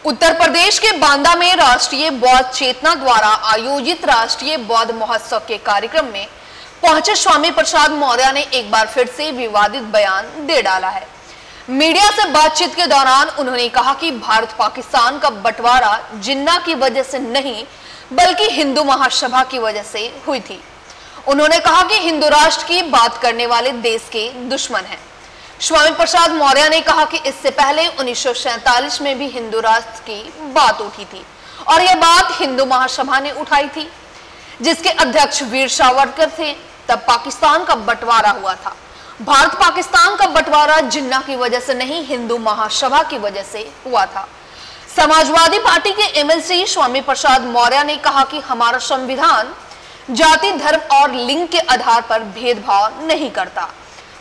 उत्तर प्रदेश के बांदा में राष्ट्रीय बौद्ध चेतना द्वारा आयोजित राष्ट्रीय बौद्ध महोत्सव के कार्यक्रम में पहुंचे स्वामी प्रसाद मौर्य ने एक बार फिर से विवादित बयान दे डाला है। मीडिया से बातचीत के दौरान उन्होंने कहा कि भारत पाकिस्तान का बंटवारा जिन्ना की वजह से नहीं बल्कि हिंदू महासभा की वजह से हुई थी। उन्होंने कहा कि हिंदू राष्ट्र की बात करने वाले देश के दुश्मन हैं। स्वामी प्रसाद मौर्य ने कहा कि इससे पहले 1947 में भी हिंदू राष्ट्र की बात उठी थी और यह बात हिंदू महासभा ने उठाई थी, जिसके अध्यक्ष वीर सावरकर थे। तब पाकिस्तान का बंटवारा हुआ था। भारत पाकिस्तान का बंटवारा जिन्ना की वजह से नहीं, हिंदू महासभा की वजह से हुआ था। समाजवादी पार्टी के एमएलसी स्वामी प्रसाद मौर्य ने कहा कि हमारा संविधान जाति, धर्म और लिंग के आधार पर भेदभाव नहीं करता।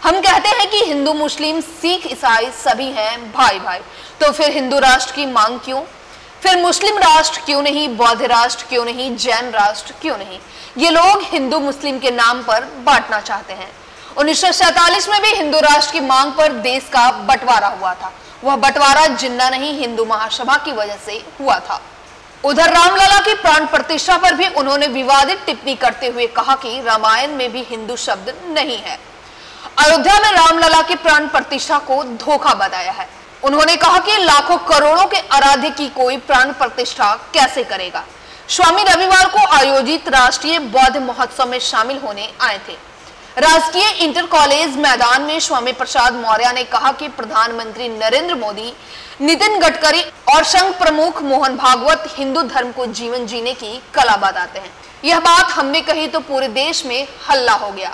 हम कहते हैं कि हिंदू, मुस्लिम, सिख, ईसाई सभी हैं भाई भाई। तो फिर हिंदू राष्ट्र की मांग क्यों? फिर मुस्लिम राष्ट्र क्यों नहीं? बौद्ध राष्ट्र क्यों नहीं? जैन राष्ट्र क्यों नहीं? ये लोग हिंदू मुस्लिम के नाम पर बांटना चाहते हैं। 1947 में भी हिंदू राष्ट्र की मांग पर देश का बंटवारा हुआ था। वह बंटवारा जिन्ना नहीं, हिंदू महासभा की वजह से हुआ था। उधर रामलला की प्राण प्रतिष्ठा पर भी उन्होंने विवादित टिप्पणी करते हुए कहा कि रामायण में भी हिंदू शब्द नहीं है। अयोध्या में रामलला की प्राण प्रतिष्ठा को धोखा बताया है। उन्होंने कहा कि लाखों करोड़ों के आराध्य की कोई प्राण प्रतिष्ठा कैसे करेगा। स्वामी रविवार को आयोजित राष्ट्रीय बौद्ध महोत्सव में शामिल होने आए थे। राजकीय इंटर कॉलेज मैदान में स्वामी प्रसाद मौर्य ने कहा कि प्रधानमंत्री नरेंद्र मोदी, नितिन गडकरी और संघ प्रमुख मोहन भागवत हिंदू धर्म को जीवन जीने की कला बताते हैं। यह बात हमने कही तो पूरे देश में हल्ला हो गया।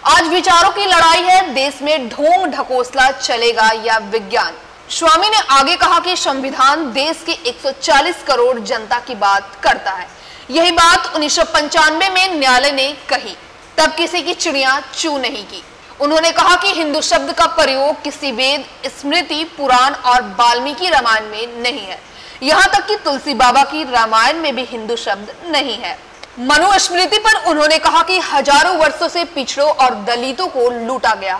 आज विचारों की लड़ाई है, देश में ढोंग ढकोसला चलेगा या विज्ञान। स्वामी ने आगे कहा कि संविधान देश के 140 करोड़ जनता की बात करता है। यही बात 1995 में न्यायालय ने कही, तब किसी की चिड़िया चू नहीं की। उन्होंने कहा कि हिंदू शब्द का प्रयोग किसी वेद, स्मृति, पुराण और वाल्मीकि रामायण में नहीं है। यहाँ तक कि तुलसी बाबा की रामायण में भी हिंदू शब्द नहीं है। मनुस्मृति पर उन्होंने कहा कि हजारों वर्षों से पिछड़ों और दलितों को लूटा गया,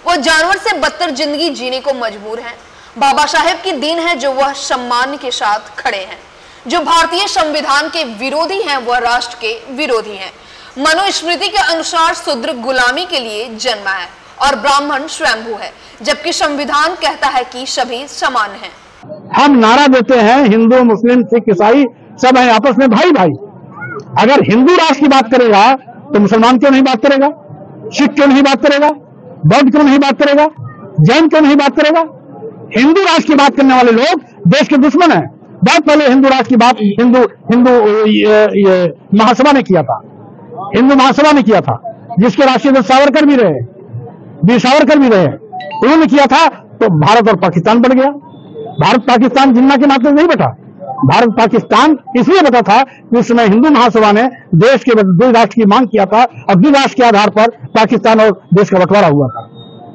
वो जानवर से बदतर जिंदगी जीने को मजबूर हैं। बाबा साहेब की दीन है जो वह सम्मान के साथ खड़े हैं। जो भारतीय संविधान के विरोधी हैं वह राष्ट्र के विरोधी हैं। मनुस्मृति के अनुसार शूद्र गुलामी के लिए जन्मा है और ब्राह्मण स्वयंभू है, जबकि संविधान कहता है कि सभी समान हैं। हम नारा देते हैं हिंदू, मुस्लिम, सिख, ईसाई सब हैं आपस में भाई भाई। अगर हिंदू राष्ट्र की बात करेगा तो मुसलमान क्यों नहीं बात करेगा? सिख क्यों नहीं बात करेगा? बौद्ध क्यों नहीं बात करेगा? जैन क्यों नहीं बात करेगा? हिंदू राष्ट्र की बात करने वाले लोग देश के दुश्मन हैं। बहुत पहले हिंदू राष्ट्र की बात हिंदू महासभा ने किया था। हिंदू महासभा ने किया था, जिसके राष्ट्रीय अध्यक्ष सावरकर भी रहे, वीर सावरकर भी रहे। उन्होंने किया था तो भारत और पाकिस्तान बन गया। भारत पाकिस्तान जिन्ना के नाते नहीं बैठा। भारत पाकिस्तान इसलिए बता था कि उस समय हिंदू महासभा ने देश के द्विराष्ट्र की मांग किया था और द्विराष्ट्र के आधार पर पाकिस्तान और देश का बंटवारा हुआ था।